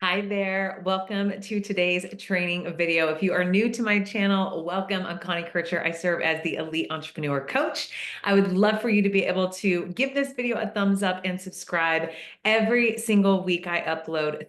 Hi there. Welcome to today's training video. If you are new to my channel, welcome. I'm Connie Kircher. I serve as the Elite Entrepreneur Coach. I would love for you to be able to give this video a thumbs up and subscribe. Every single week, I upload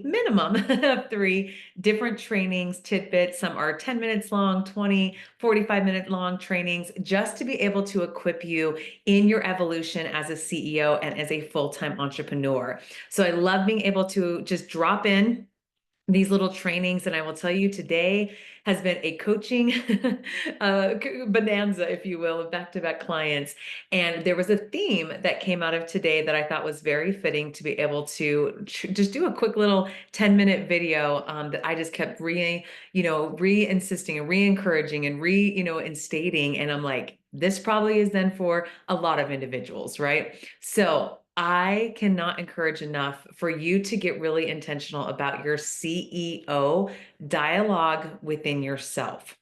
minimum of three different trainings, tidbits. Some are 10 minutes long, 20, 45-minute long trainings, just to be able to equip you in your evolution as a CEO and as a full-time entrepreneur. So I love being able to just drop in these little trainings. And I will tell you, today has been a coaching bonanza, if you will, of back-to-back clients. And there was a theme that came out of today that I thought was very fitting to be able to just do a quick little 10-minute video that I just kept re-insisting and re-encouraging and instating. And I'm like, this probably is then for a lot of individuals, right? So I cannot encourage enough for you to get really intentional about your CEO dialogue within yourself.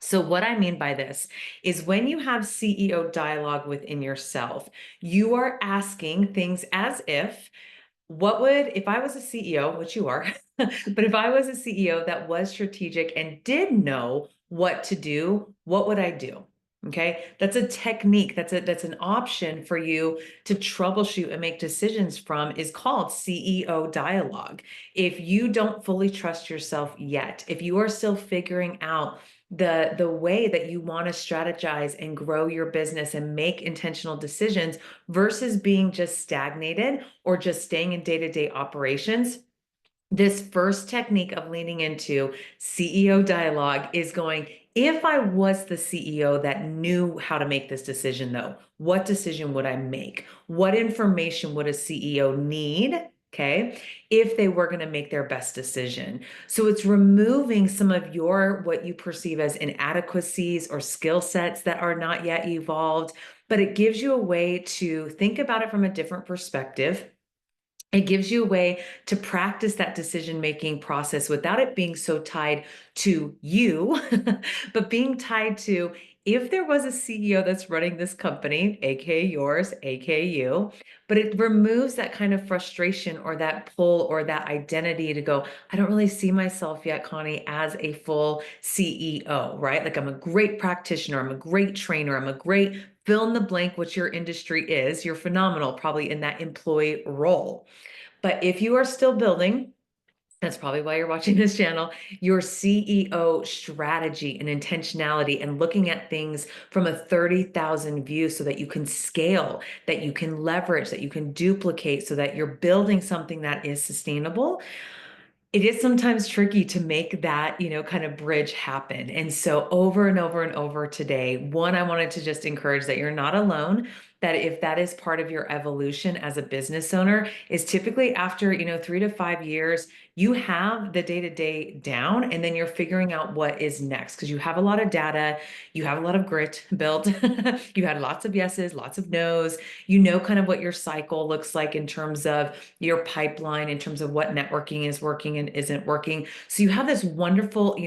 So what I mean by this is when you have CEO dialogue within yourself, you are asking things as if I was a CEO, which you are, but if I was a CEO that was strategic and did know what to do, what would I do? Okay, that's a technique. That's an option for you to troubleshoot and make decisions from, is called CEO dialogue. If you don't fully trust yourself yet, if you are still figuring out the way that you want to strategize and grow your business and make intentional decisions versus being just stagnated or just staying in day-to-day operations, this first technique of leaning into CEO dialogue is going, if I was the CEO that knew how to make this decision, though, what decision would I make? What information would a CEO need? Okay, if they were going to make their best decision. So it's removing some of what you perceive as inadequacies or skill sets that are not yet evolved, but it gives you a way to think about it from a different perspective. It gives you a way to practice that decision-making process without it being so tied to you, but being tied to, if there was a CEO that's running this company, aka yours, aka you, but it removes that kind of frustration or that pull or that identity to go, I don't really see myself yet, Connie, as a full CEO, right? Like, I'm a great practitioner, I'm a great trainer, I'm a great fill in the blank, what your industry is. You're phenomenal, probably in that employee role. But if you are still building, that's probably why you're watching this channel, your CEO strategy and intentionality and looking at things from a 30,000 view so that you can scale, that you can leverage, that you can duplicate, so that you're building something that is sustainable. It is sometimes tricky to make that, kind of bridge happen. And so over and over and over today, one, I wanted to just encourage that you're not alone, that if that is part of your evolution as a business owner, is typically after, 3 to 5 years, you have the day-to-day down, and then you're figuring out what is next because you have a lot of data, you have a lot of grit built, you had lots of yeses, lots of nos, kind of what your cycle looks like in terms of your pipeline, in terms of what networking is working and isn't working. So you have this wonderful,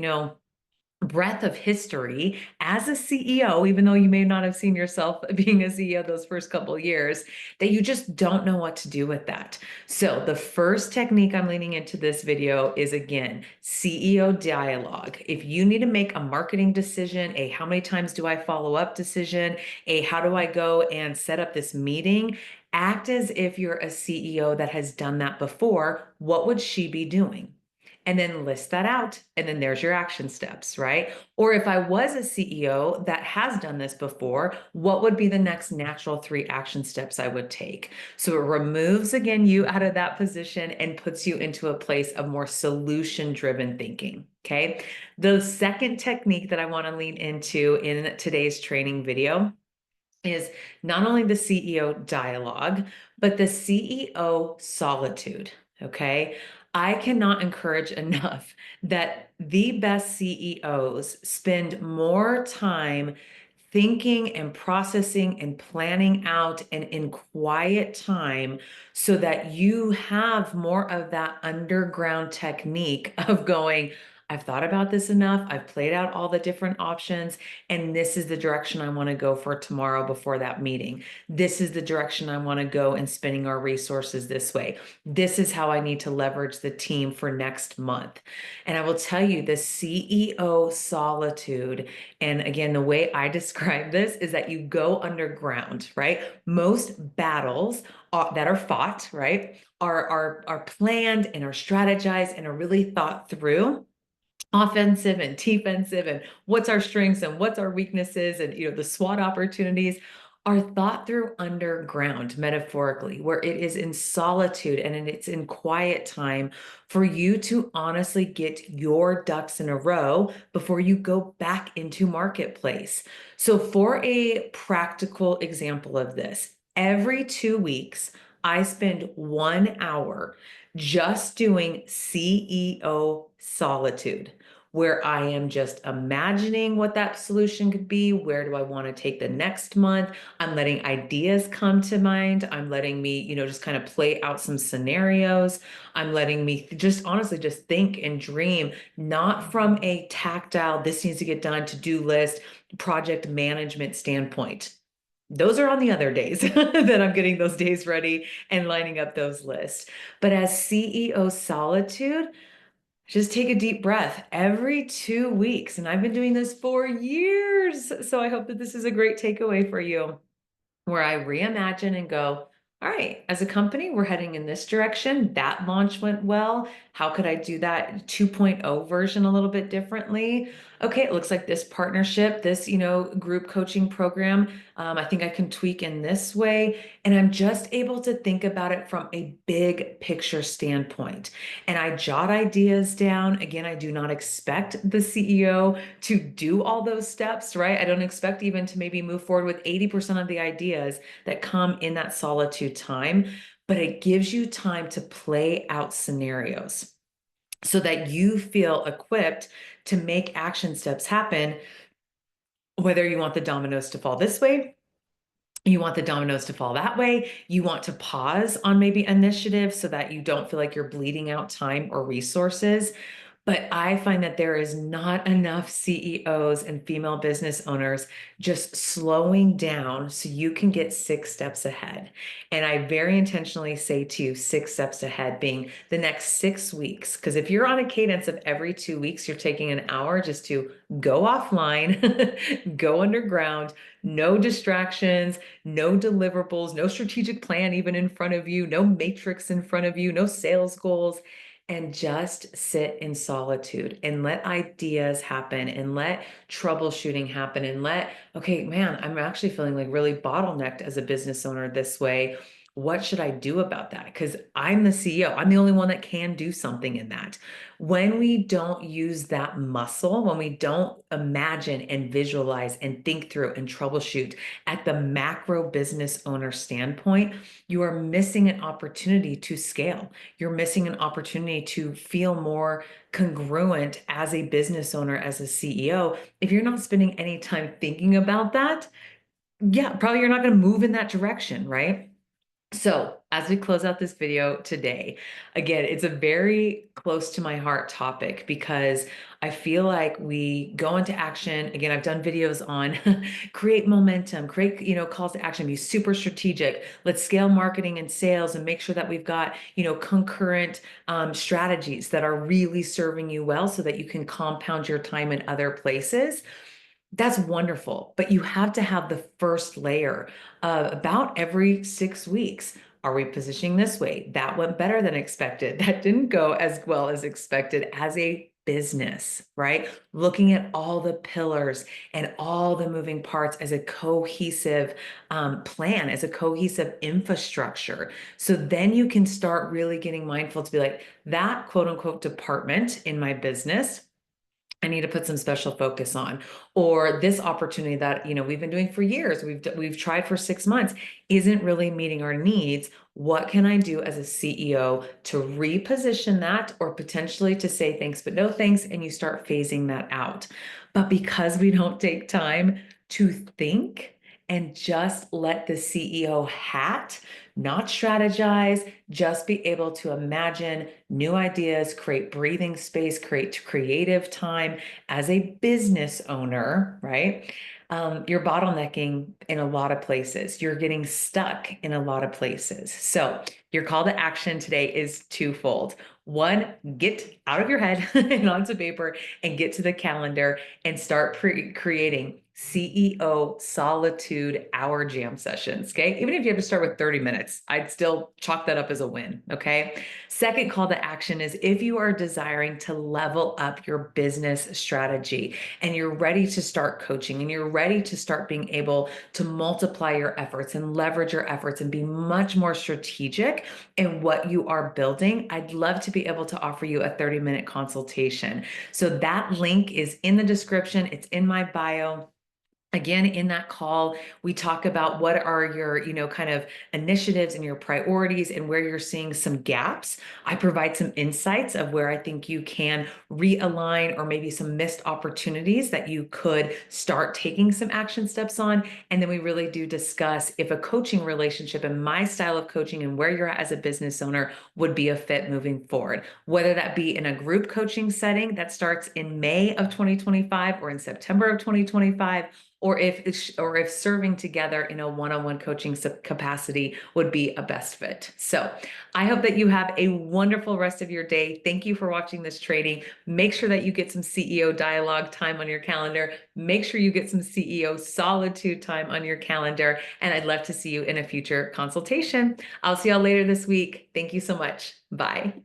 breadth of history as a CEO, even though you may not have seen yourself being a CEO those first couple of years, that you just don't know what to do with that. So the first technique I'm leaning into this video is, again, CEO dialogue. If you need to make a marketing decision, a how many times do I follow up decision, a how do I go and set up this meeting, act as if you're a CEO that has done that before. What would she be doing? And then list that out. And then there's your action steps, right? Or if I was a CEO that has done this before, what would be the next natural 3 action steps I would take? So it removes, again, you out of that position and puts you into a place of more solution-driven thinking, okay? The second technique that I want to lean into in today's training video is not only the CEO dialogue, but the CEO solitude, okay? I cannot encourage enough that the best CEOs spend more time thinking and processing and planning out and in quiet time, so that you have more of that underground technique of going, I've thought about this enough. I've played out all the different options, and this is the direction I want to go for tomorrow before that meeting. This is the direction I want to go in spending our resources this way. This is how I need to leverage the team for next month. And I will tell you, the CEO solitude, and again, the way I describe this is that you go underground, right? Most battles that are fought, right, are planned and are strategized and are really thought through, offensive and defensive, and what's our strengths and what's our weaknesses, and the SWOT opportunities are thought through underground, metaphorically, where it is in solitude and it's in quiet time for you to honestly get your ducks in a row before you go back into marketplace. So for a practical example of this, every 2 weeks I spend 1 hour just doing CEO solitude, where I am just imagining what that solution could be. Where do I want to take the next month? I'm letting ideas come to mind. I'm letting me, just kind of play out some scenarios. I'm letting me just honestly just think and dream, not from a tactile, this needs to get done, to-do list, project management standpoint. Those are on the other days that I'm getting those days ready and lining up those lists. But as CEO solitude, just take a deep breath every 2 weeks. And I've been doing this for years. So I hope that this is a great takeaway for you, where I reimagine and go, all right, as a company, we're heading in this direction. That launch went well. How could I do that 2.0 version a little bit differently? Okay, it looks like this partnership, this, group coaching program, I think I can tweak in this way. And I'm just able to think about it from a big picture standpoint. And I jot ideas down. Again, I do not expect the CEO to do all those steps, right? I don't expect even to maybe move forward with 80% of the ideas that come in that solitude time, but it gives you time to play out scenarios so that you feel equipped to make action steps happen, whether you want the dominoes to fall this way, you want the dominoes to fall that way, you want to pause on maybe initiative so that you don't feel like you're bleeding out time or resources. But I find that there is not enough CEOs and female business owners just slowing down so you can get 6 steps ahead. And I very intentionally say to you, 6 steps ahead being the next 6 weeks. Because if you're on a cadence of every 2 weeks, you're taking an hour just to go offline, go underground, no distractions, no deliverables, no strategic plan even in front of you, no matrix in front of you, no sales goals, and just sit in solitude and let ideas happen and let troubleshooting happen and okay, man, I'm actually feeling like really bottlenecked as a business owner this way. What should I do about that? Because I'm the CEO. I'm the only one that can do something in that. When we don't use that muscle, when we don't imagine and visualize and think through and troubleshoot at the macro business owner standpoint, you are missing an opportunity to scale. You're missing an opportunity to feel more congruent as a business owner, as a CEO. If you're not spending any time thinking about that, yeah, probably you're not going to move in that direction, right? So, as we close out this video today, again, it's a very close to my heart topic because I feel like we go into action. Again, I've done videos on create momentum, create, calls to action, be super strategic. Let's scale marketing and sales and make sure that we've got, concurrent strategies that are really serving you well so that you can compound your time in other places. That's wonderful, but you have to have the first layer about every 6 weeks. Are we positioning this way? That went better than expected. That didn't go as well as expected as a business, right? Looking at all the pillars and all the moving parts as a cohesive plan, as a cohesive infrastructure. So then you can start really getting mindful to be like, that quote unquote department in my business, I need to put some special focus on, or this opportunity that we've been doing for years, we've tried for 6 months, isn't really meeting our needs. What can I do as a CEO to reposition that, or potentially to say thanks but no thanks, and you start phasing that out. But because we don't take time to think and just let the CEO hat, not strategize, just be able to imagine new ideas, create breathing space, create creative time as a business owner, right? You're bottlenecking in a lot of places. You're getting stuck in a lot of places. So your call to action today is twofold. One, get out of your head and onto paper and get to the calendar and start creating CEO solitude hour jam sessions. Okay. Even if you have to start with 30 minutes, I'd still chalk that up as a win. Okay. Second call to action is if you are desiring to level up your business strategy and you're ready to start coaching and you're ready to start being able to multiply your efforts and leverage your efforts and be much more strategic in what you are building, I'd love to be able to offer you a 30-minute consultation. So that link is in the description. It's in my bio. Again, in that call, we talk about what are your, kind of initiatives and your priorities and where you're seeing some gaps. I provide some insights of where I think you can realign or maybe some missed opportunities that you could start taking some action steps on. And then we really do discuss if a coaching relationship and my style of coaching and where you're at as a business owner would be a fit moving forward, whether that be in a group coaching setting that starts in May of 2025 or in September of 2025, or if serving together in a one-on-one coaching capacity would be a best fit. So I hope that you have a wonderful rest of your day. Thank you for watching this training. Make sure that you get some CEO dialogue time on your calendar. Make sure you get some CEO solitude time on your calendar. And I'd love to see you in a future consultation. I'll see y'all later this week. Thank you so much. Bye.